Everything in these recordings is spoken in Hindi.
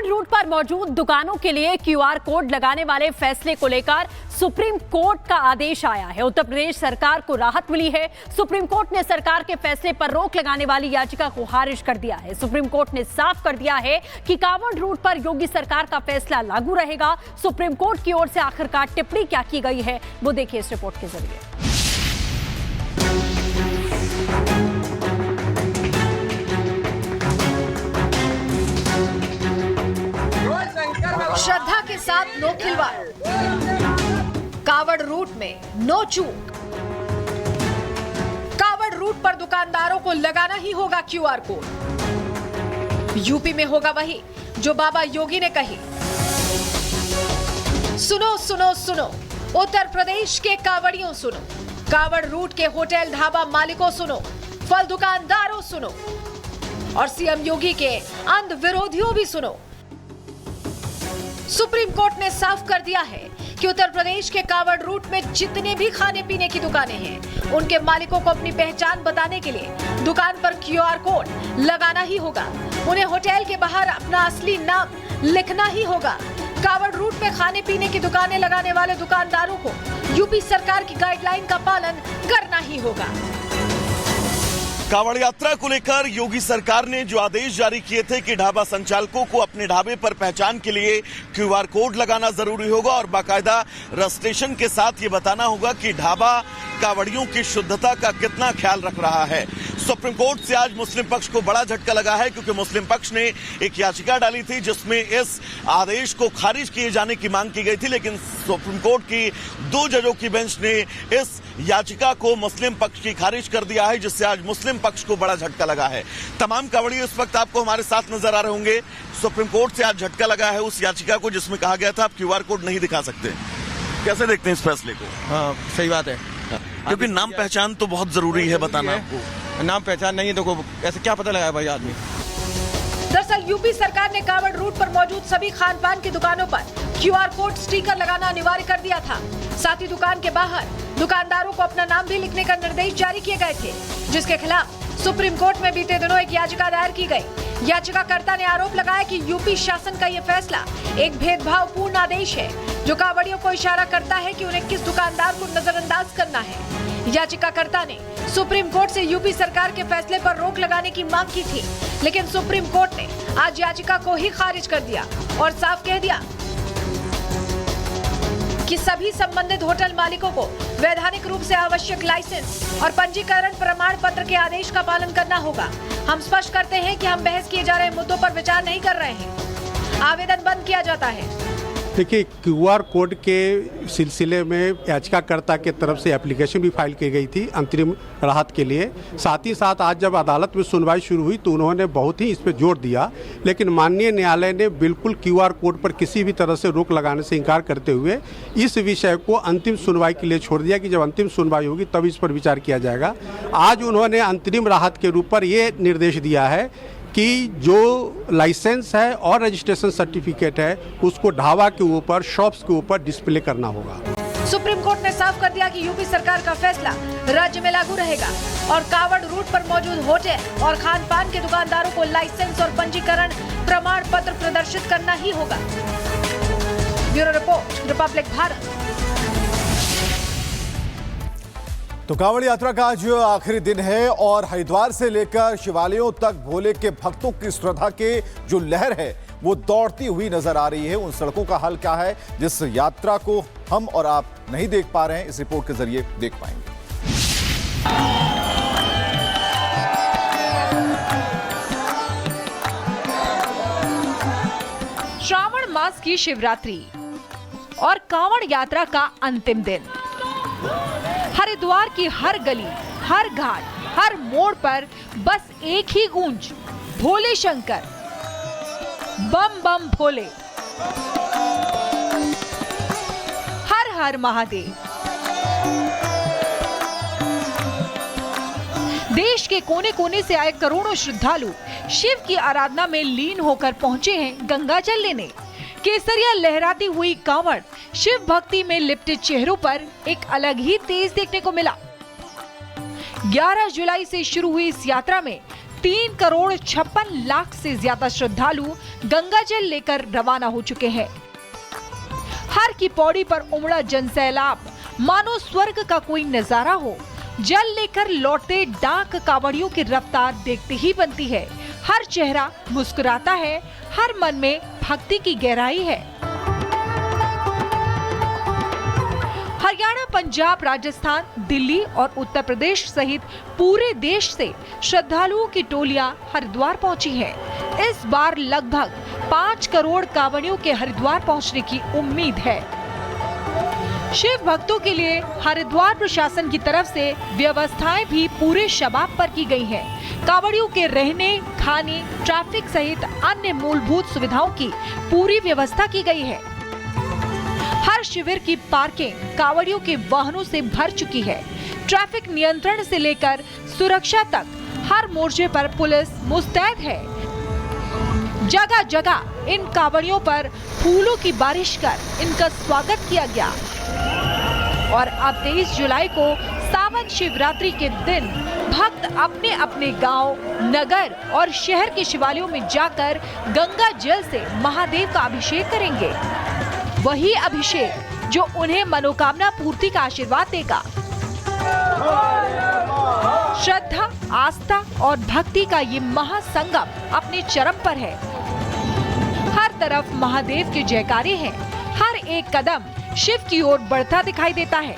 कांवड़ रूट पर मौजूद दुकानों के लिए क्यूआर कोड लगाने वाले फैसले को लेकर सुप्रीम कोर्ट का आदेश आया है। उत्तर प्रदेश सरकार को राहत मिली है। सुप्रीम कोर्ट ने सरकार के फैसले पर रोक लगाने वाली याचिका को खारिज कर दिया है। सुप्रीम कोर्ट ने साफ कर दिया है कि कांवड़ रूट पर योगी सरकार का फैसला लागू रहेगा। सुप्रीम कोर्ट की ओर से आखिरकार टिप्पणी क्या की गई है, वो देखिए इस रिपोर्ट के जरिए। श्रद्धा के साथ नो खिलवाड़, कावड़ रूट में नो चूक। कावड़ रूट पर दुकानदारों को लगाना ही होगा क्यूआर कोड। यूपी में होगा वही जो बाबा योगी ने कही। सुनो सुनो सुनो, उत्तर प्रदेश के कावड़ियों सुनो, कावड़ रूट के होटल ढाबा मालिकों सुनो, फल दुकानदारों सुनो और सीएम योगी के अंध विरोधियों भी सुनो। सुप्रीम कोर्ट ने साफ कर दिया है कि उत्तर प्रदेश के कावड़ रूट में जितने भी खाने पीने की दुकानें हैं, उनके मालिकों को अपनी पहचान बताने के लिए दुकान पर क्यूआर कोड लगाना ही होगा। उन्हें होटल के बाहर अपना असली नाम लिखना ही होगा। कावड़ रूट में खाने पीने की दुकानें लगाने वाले दुकानदारों को यूपी सरकार की गाइडलाइन का पालन करना ही होगा। कांवड़ यात्रा को लेकर योगी सरकार ने जो आदेश जारी किए थे कि ढाबा संचालकों को अपने ढाबे पर पहचान के लिए क्यूआर कोड लगाना जरूरी होगा और बाकायदा रजिस्ट्रेशन के साथ ये बताना होगा कि ढाबा कांवड़ियों की शुद्धता का कितना ख्याल रख रहा है। सुप्रीम कोर्ट से आज मुस्लिम पक्ष को बड़ा झटका लगा है, क्योंकि मुस्लिम पक्ष ने एक याचिका डाली थी जिसमें इस आदेश को खारिज किए जाने की मांग की गई थी, लेकिन सुप्रीम कोर्ट की 2 जजों की बेंच ने इस याचिका को मुस्लिम पक्ष की खारिज कर दिया है, जिससे आज मुस्लिम पक्ष को बड़ा झटका लगा है। तमाम कांवड़ियों इस वक्त आपको हमारे साथ नजर आ रहे होंगे। सुप्रीम कोर्ट से आज झटका लगा है उस याचिका को जिसमें कहा गया था आप क्यूआर कोड नहीं दिखा सकते। कैसे देखते हैं इस फैसले को? हाँ, सही बात है, क्योंकि नाम पहचान तो बहुत जरूरी है बताना आपको। नाम पहचान नहीं है तो ऐसे क्या पता लगाया भाई आदमी। दरअसल यूपी सरकार ने कावड़ रूट पर मौजूद सभी खान पान की दुकानों पर क्यूआर कोड स्टिकर लगाना अनिवार्य कर दिया था। साथ ही दुकान के बाहर दुकानदारों को अपना नाम भी लिखने का निर्देश जारी किए गए थे, जिसके खिलाफ सुप्रीम कोर्ट में बीते दिनों एक याचिका दायर की गई। याचिकाकर्ता ने आरोप लगाया कि यूपी शासन का ये फैसला एक भेदभावपूर्ण आदेश है, जो कांवड़ियों को इशारा करता है कि उन्हें किस दुकानदार को नजरअंदाज करना है। याचिकाकर्ता ने सुप्रीम कोर्ट से यूपी सरकार के फैसले पर रोक लगाने की मांग की थी, लेकिन सुप्रीम कोर्ट ने आज याचिका को ही खारिज कर दिया और साफ कह दिया कि सभी संबंधित होटल मालिकों को वैधानिक रूप से आवश्यक लाइसेंस और पंजीकरण प्रमाण पत्र के आदेश का पालन करना होगा। हम स्पष्ट करते हैं कि हम बहस किए जा रहे मुद्दों पर विचार नहीं कर रहे हैं। आवेदन बंद किया जाता है। देखिए, क्यूआर कोड के सिलसिले में याचिकाकर्ता के तरफ से एप्लीकेशन भी फाइल की गई थी अंतरिम राहत के लिए। साथ ही साथ आज जब अदालत में सुनवाई शुरू हुई तो उन्होंने बहुत ही इस पर जोर दिया, लेकिन माननीय न्यायालय ने बिल्कुल क्यूआर कोड पर किसी भी तरह से रोक लगाने से इनकार करते हुए इस विषय को अंतिम सुनवाई के लिए छोड़ दिया कि जब अंतिम सुनवाई होगी तब इस पर विचार किया जाएगा। आज उन्होंने अंतरिम राहत के रूप पर ये निर्देश दिया है कि जो लाइसेंस है और रजिस्ट्रेशन सर्टिफिकेट है उसको ढाबा के ऊपर, शॉप्स के ऊपर डिस्प्ले करना होगा। सुप्रीम कोर्ट ने साफ कर दिया कि यूपी सरकार का फैसला राज्य में लागू रहेगा और कावड़ रूट पर मौजूद होटल और खान पान के दुकानदारों को लाइसेंस और पंजीकरण प्रमाण पत्र प्रदर्शित करना ही होगा। Bureau report, Republic Bharat. तो कांवड़ यात्रा का आज आखिरी दिन है और हरिद्वार से लेकर शिवालयों तक भोले के भक्तों की श्रद्धा के जो लहर है वो दौड़ती हुई नजर आ रही है। उन सड़कों का हाल क्या है जिस यात्रा को हम और आप नहीं देख पा रहे हैं, इस रिपोर्ट के जरिए देख पाएंगे। श्रावण मास की शिवरात्रि और कांवड़ यात्रा का अंतिम दिन। हरिद्वार की हर गली, हर घाट, हर मोड़ पर बस एक ही गूंज, भोले शंकर, बम बम भोले, हर हर महादेव। देश के कोने कोने से आए करोड़ों श्रद्धालु शिव की आराधना में लीन होकर पहुंचे हैं गंगा जल लेने। केसरिया लहराती हुई कांवड़ शिव भक्ति में लिपटे चेहरों पर एक अलग ही तेज देखने को मिला। 11 जुलाई से शुरू हुई इस यात्रा में 3,56,00,000 से ज्यादा श्रद्धालु गंगा जल लेकर रवाना हो चुके हैं। हर की पौड़ी पर उमड़ा जनसैलाब मानो स्वर्ग का कोई नजारा हो। जल लेकर लौटते डाक कांवड़ियों की रफ्तार देखते ही बनती है। हर चेहरा मुस्कुराता है, हर मन में भक्ति की गहराई है। हरियाणा, पंजाब, राजस्थान, दिल्ली और उत्तर प्रदेश सहित पूरे देश से श्रद्धालुओं की टोलियां हरिद्वार पहुंची हैं। इस बार लगभग 5 करोड़ कांवड़ियों के हरिद्वार पहुंचने की उम्मीद है। शिव भक्तों के लिए हरिद्वार प्रशासन की तरफ से व्यवस्थाएं भी पूरे शबाब पर की गई हैं। कांवड़ियों के रहने, खाने, ट्रैफिक सहित अन्य मूलभूत सुविधाओं की पूरी व्यवस्था की गई है। हर शिविर की पार्किंग कांवड़ियों के वाहनों से भर चुकी है। ट्रैफिक नियंत्रण से लेकर सुरक्षा तक हर मोर्चे पर पुलिस मुस्तैद है। जगह जगह इन कांवड़ियों पर फूलों की बारिश कर इनका स्वागत किया गया। और अब 23 जुलाई को सावन शिवरात्रि के दिन भक्त अपने अपने गांव, नगर और शहर के शिवालयों में जाकर गंगा जल से महादेव का अभिषेक करेंगे। वही अभिषेक जो उन्हें मनोकामना पूर्ति का आशीर्वाद देगा। श्रद्धा, आस्था और भक्ति का ये महासंगम अपने चरम पर है। हर तरफ महादेव के जयकारे हैं। हर एक कदम शिव की ओर बढ़ता दिखाई देता है।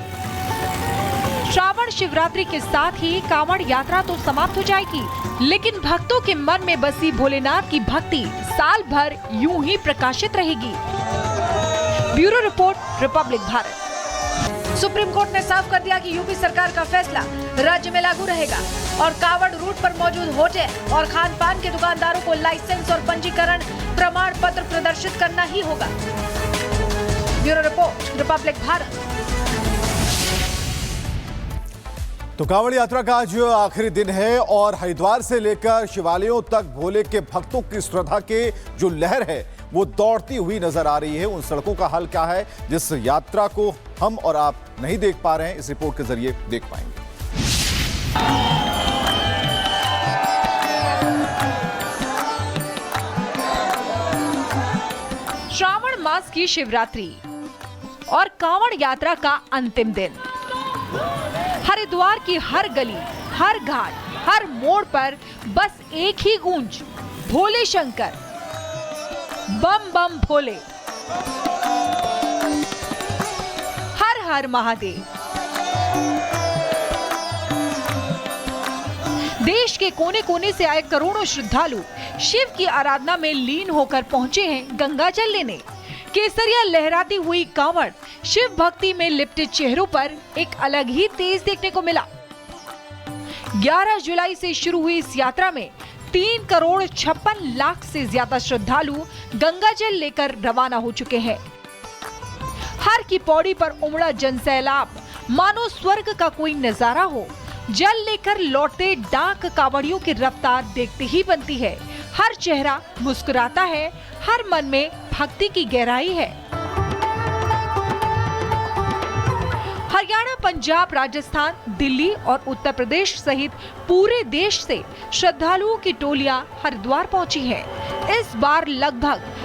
श्रावण शिवरात्रि के साथ ही कांवड़ यात्रा तो समाप्त हो जाएगी, लेकिन भक्तों के मन में बसी भोलेनाथ की भक्ति साल भर यूं ही प्रकाशित रहेगी। Bureau report, Republic Bharat. Supreme court ने साफ कर दिया कि यूपी सरकार का फैसला राज्य में लागू रहेगा और कांवड़ रूट पर मौजूद होटल और खान पान के दुकानदारों को लाइसेंस और पंजीकरण प्रमाण पत्र प्रदर्शित करना ही होगा। Bureau report, Republic Bharat. तो कांवड़ यात्रा का आज आखिरी दिन है और हरिद्वार से लेकर शिवालयों तक भोले के भक्तों की श्रद्धा के जो लहर है वो दौड़ती हुई नजर आ रही है। उन सड़कों का हाल क्या है जिस यात्रा को हम और आप नहीं देख पा रहे हैं, इस रिपोर्ट के जरिए देख पाएंगे। श्रावण मास की शिवरात्रि और कांवड़ यात्रा का अंतिम दिन। हरिद्वार की हर गली, हर घाट, हर मोड़ पर बस एक ही गूंज, भोले शंकर, बम बम भोले, हर हर महादेव। देश के कोने कोने से आए करोड़ों श्रद्धालु शिव की आराधना में लीन होकर पहुंचे हैं गंगा जल लेने। केसरिया लहराती हुई कांवड़ शिव भक्ति में लिपटे चेहरों पर एक अलग ही तेज देखने को मिला। 11 जुलाई से शुरू हुई इस यात्रा में 3,56,00,000 से ज्यादा श्रद्धालु गंगा जल लेकर रवाना हो चुके हैं। हर की पौड़ी पर उमड़ा जनसैलाब मानो स्वर्ग का कोई नजारा हो। जल लेकर लौटते डाक कांवड़ियों की रफ्तार देखते ही बनती है। हर चेहरा मुस्कुराता है, हर मन में भक्ति की गहराई है। हरियाणा, पंजाब, राजस्थान, दिल्ली और उत्तर प्रदेश सहित पूरे देश से श्रद्धालुओं की टोलियां हरिद्वार पहुंची हैं। इस बार लगभग